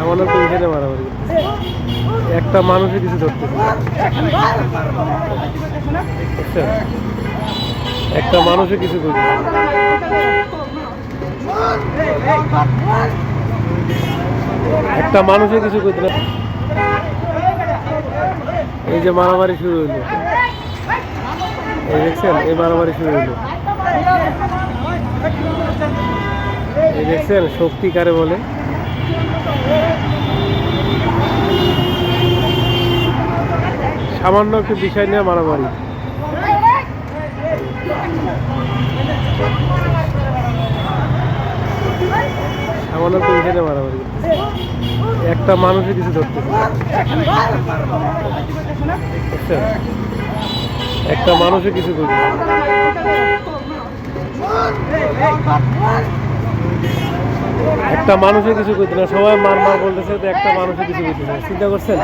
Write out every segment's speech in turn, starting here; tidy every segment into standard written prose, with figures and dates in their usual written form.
আমাদের তো এখানে মারামারি করতেছে। একটা মানুষে কিছু ধরতেছে না। বুঝছেন? একটা মানুষে কিছু করতেছে না। একটা মানুষে কিছু করতে না। এই যে মারামারি শুরু হইলো, এই দেখছেন, এই মারামারি শুরু হইলো। এই দেখছেন শক্তি কারে বলে। সামান্য একটু বিষয় নিয়ে মারামারি। সামান্য একটু বিষয় নিয়ে মারামারি করতেছে। একটা মানুষে কিছু ধরতেছে না। বুঝছেন? একটা মানুষে কিছু করতেছে না। একটা মানুষে কিছু করতে না, সবাই মার মার বলতেছে, তো একটা মানুষে কিছু করতেছে না। চিন্তা করছেন?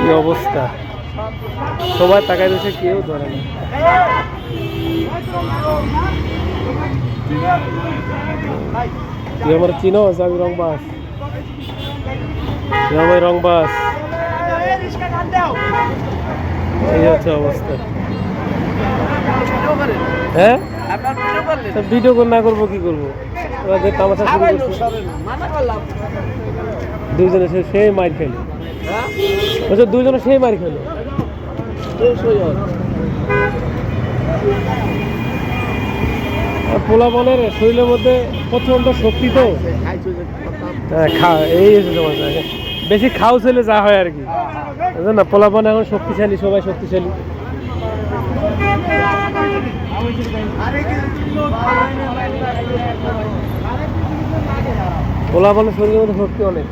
কি অবস্থা, সবাই তাকাই রয়েছে, কেউ ধরে না। তুই আমার চিনো? আমি রংবাস, আমি রংবাস। এই হচ্ছে অবস্থা। হ্যাঁ, ভিডিও না করবো কি করবো? ওদের তামাশা শুরু করছে। দুইজনে সেই মার খেলো। বলছে দুইজনে সেই মার খেলো। পোলাপানের শরীরের মধ্যে প্রচন্ড শক্তি তো। এই বেশি খাও ছেলে যা হয় আর কি, না পোলাপান এখন শক্তিশালী, সবাই শক্তিশালী। পোলাপানের শরীরের মধ্যে শক্তি অনেক।